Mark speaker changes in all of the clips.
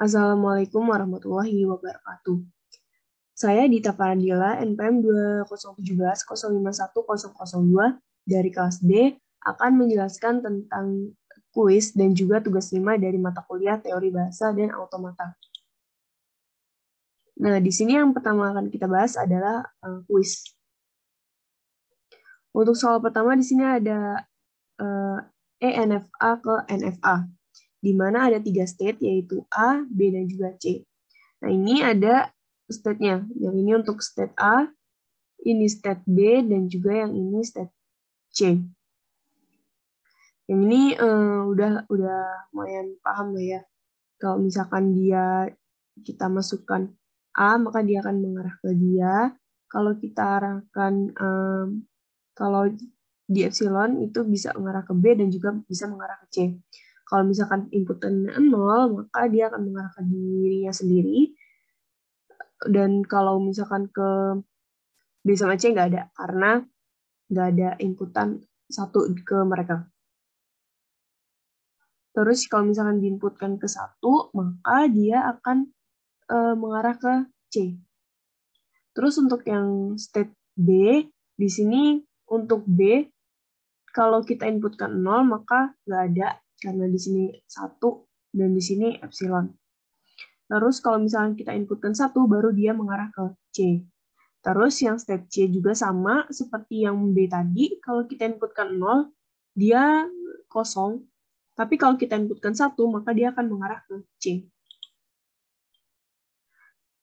Speaker 1: Assalamualaikum warahmatullahi wabarakatuh. Saya Dita Farandila, NPM 2017-051-002 dari kelas D akan menjelaskan tentang kuis dan juga tugas 5 dari mata kuliah Teori Bahasa dan Automata. Nah, di sini yang pertama akan kita bahas adalah kuis. Untuk soal pertama di sini ada ENFA ke NFA, di mana ada 3 state yaitu A, B, dan juga C. Nah, ini ada state-nya. Yang ini untuk state A, ini state B, dan juga yang ini state C. Yang ini udah lumayan paham lah ya. Kalau misalkan kita masukkan A, maka dia akan mengarah ke dia. Kalau kita arahkan, kalau di epsilon itu bisa mengarah ke B dan juga bisa mengarah ke C. Kalau misalkan inputannya 0, maka dia akan mengarah ke dirinya sendiri. Dan kalau misalkan ke B sama C nggak ada, karena nggak ada inputan satu ke mereka. Terus kalau misalkan diinputkan ke 1, maka dia akan mengarah ke C. Terus untuk yang state B, di sini untuk B, kalau kita inputkan 0, maka nggak ada, karena di sini 1 dan di sini epsilon. Terus kalau misalkan kita inputkan 1, baru dia mengarah ke C. Terus yang state C juga sama seperti yang B tadi, kalau kita inputkan 0, dia kosong. Tapi kalau kita inputkan 1, maka dia akan mengarah ke C.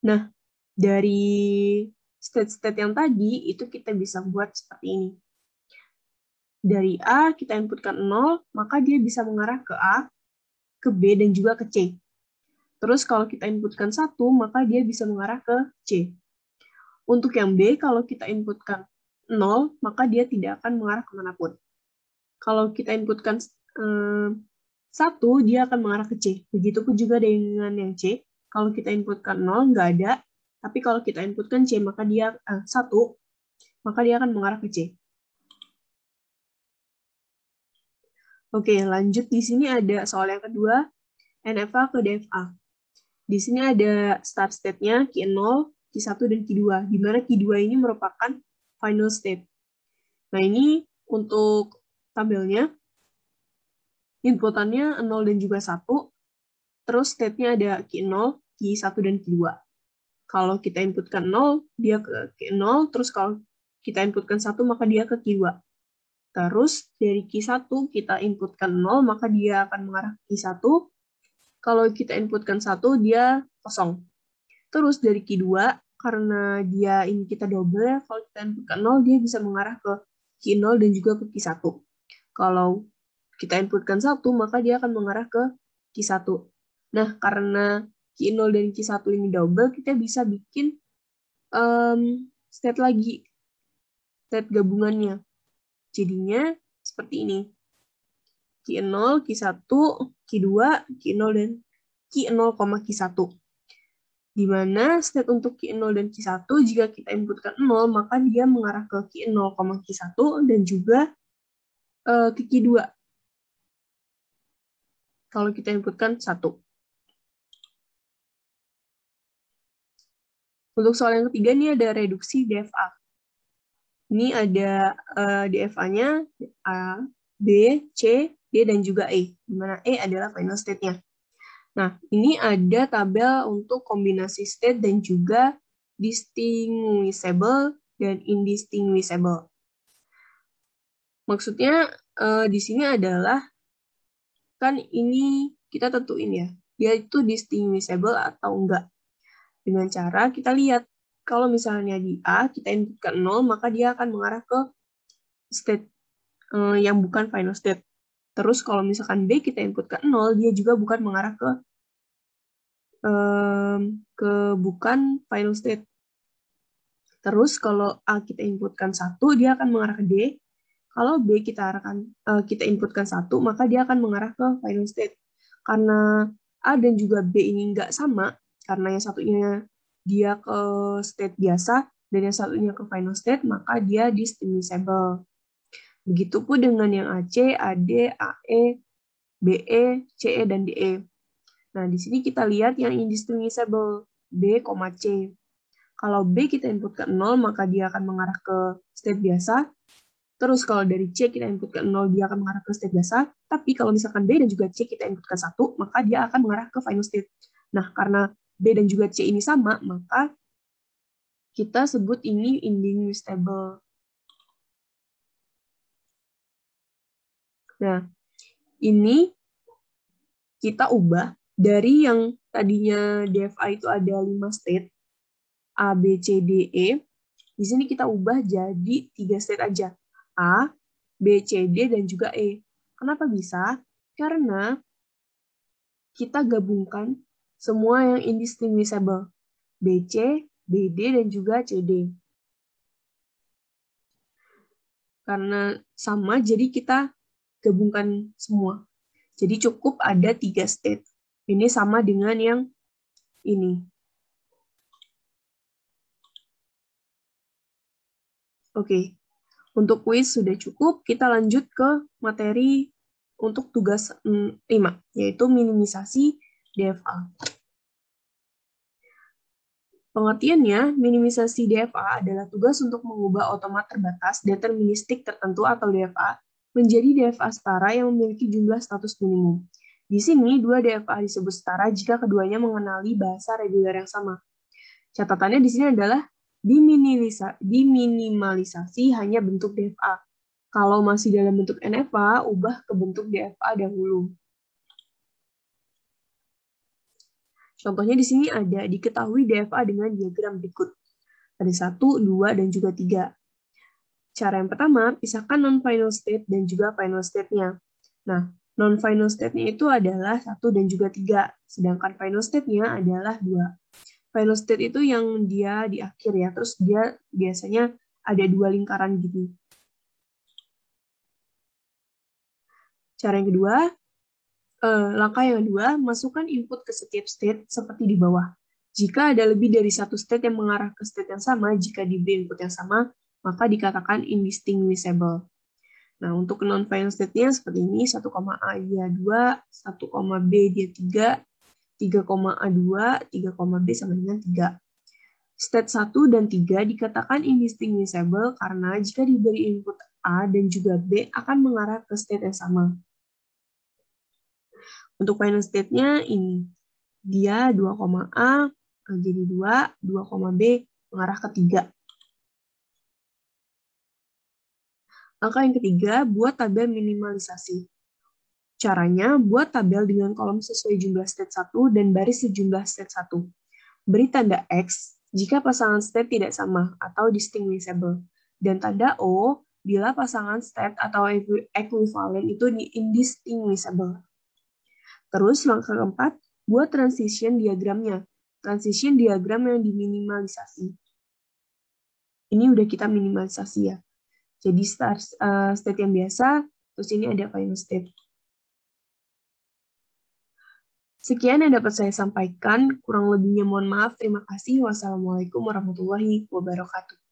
Speaker 1: Nah, dari state-state yang tadi, itu kita bisa buat seperti ini. Dari A, kita inputkan 0, maka dia bisa mengarah ke A, ke B, dan juga ke C. Terus kalau kita inputkan 1, maka dia bisa mengarah ke C. Untuk yang B, kalau kita inputkan 0, maka dia tidak akan mengarah kemanapun. Kalau kita inputkan 1, dia akan mengarah ke C. Begitupun juga dengan yang C. Kalau kita inputkan 0, nggak ada. Tapi kalau kita inputkan C, maka dia 1, maka dia akan mengarah ke C. Oke, lanjut. Di sini ada soal yang kedua, NFA ke DFA. Di sini ada start state-nya, Q0, Q1, dan Q2, di mana Q2 ini merupakan final state. Nah, ini untuk tabelnya, inputannya 0 dan juga 1, terus state-nya ada Q0, Q1, dan Q2. Kalau kita inputkan 0, dia ke Q0, terus kalau kita inputkan 1, maka dia ke Q2. Terus dari Q1 kita inputkan 0, maka dia akan mengarah ke Q1. Kalau kita inputkan 1, dia kosong. Terus dari Q2, karena dia ini kita double, kalau kita inputkan 0, dia bisa mengarah ke Q0 dan juga ke Q1. Kalau kita inputkan 1, maka dia akan mengarah ke Q1. Nah, karena Q0 dan Q1 ini double, kita bisa bikin state lagi, state gabungannya. Jadinya seperti ini. Q0, Q1, Q2, Q0, dan Q0, Q1. Di mana state untuk Q0 dan Q1, jika kita inputkan 0, maka dia mengarah ke Q0, Q1, dan juga ke Q2. Kalau kita inputkan 1. Untuk soal yang ketiga, ini ada reduksi DFA. Ini ada DFA-nya A, B, C, D, dan juga E, di mana E adalah final state-nya. Nah, ini ada tabel untuk kombinasi state dan juga distinguishable dan indistinguishable. Maksudnya di sini adalah, kan ini kita tentuin ya, dia itu distinguishable atau enggak. Dengan cara kita lihat, kalau misalnya di A kita inputkan 0, maka dia akan mengarah ke state yang bukan final state. Terus kalau misalkan B kita inputkan 0, dia juga bukan mengarah ke bukan final state. Terus kalau A kita inputkan 1, dia akan mengarah ke D. Kalau B kita inputkan 1, maka dia akan mengarah ke final state. Karena A dan juga B ini nggak sama, karena yang satunya dia ke state biasa, dan yang satunya ke final state, maka dia distinguishable. Begitupun dengan yang AC, AD, AE, BE, CE, dan DE. Nah, di sini kita lihat yang indistinguishable, B, C. Kalau B kita input ke 0, maka dia akan mengarah ke state biasa. Terus kalau dari C kita input ke 0, dia akan mengarah ke state biasa. Tapi kalau misalkan B dan juga C kita input ke 1, maka dia akan mengarah ke final state. Nah, karena B dan juga C ini sama, maka kita sebut ini indistinguishable. Nah, ini kita ubah dari yang tadinya DFA itu ada 5 state, A, B, C, D, E. Di sini kita ubah jadi 3 state aja. A, B, C, D, dan juga E. Kenapa bisa? Karena kita gabungkan semua yang indistinguishable. B, C, B, D, dan juga C, D. Karena sama, jadi kita gabungkan semua. Jadi cukup ada 3 state. Ini sama dengan yang ini. Oke, untuk kuis sudah cukup. Kita lanjut ke materi untuk tugas 5, yaitu minimisasi DFA. Pengertiannya, minimisasi DFA adalah tugas untuk mengubah otomat terbatas deterministik tertentu atau DFA menjadi DFA setara yang memiliki jumlah status minimum. Di sini, dua DFA disebut setara jika keduanya mengenali bahasa reguler yang sama. Catatannya di sini adalah diminimalisasi hanya bentuk DFA. Kalau masih dalam bentuk NFA, ubah ke bentuk DFA dahulu. Contohnya di sini ada diketahui DFA dengan diagram berikut. Ada 1, 2, dan juga 3. Cara yang pertama, pisahkan non-final state dan juga final state-nya. Nah, non-final state-nya itu adalah 1 dan juga 3, sedangkan final state-nya adalah 2. Final state itu yang dia di akhir ya, terus dia biasanya ada 2 lingkaran gitu. Cara yang kedua, langkah yang kedua, masukkan input ke setiap state seperti di bawah. Jika ada lebih dari satu state yang mengarah ke state yang sama, jika diberi input yang sama, maka dikatakan indistinguishable. Nah, untuk non-final state-nya seperti ini, 1,A dia 2, 1,B dia 3, 3,A2, 3,B sama dengan 3. State 1 dan 3 dikatakan indistinguishable karena jika diberi input A dan juga B akan mengarah ke state yang sama. Untuk final state-nya ini, dia 2,A jadi 2, 2,B mengarah ke 3. Langkah yang ketiga, buat tabel minimalisasi. Caranya, buat tabel dengan kolom sesuai jumlah state 1 dan baris sejumlah state 1. Beri tanda X jika pasangan state tidak sama atau distinguishable, dan tanda O bila pasangan state atau equivalent itu indistinguishable. Terus langkah keempat, buat transition diagramnya. Transition diagram yang diminimalisasi. Ini udah kita minimalisasi ya. Jadi state yang biasa, terus ini ada final state. Sekian yang dapat saya sampaikan. Kurang lebihnya mohon maaf. Terima kasih. Wassalamualaikum warahmatullahi wabarakatuh.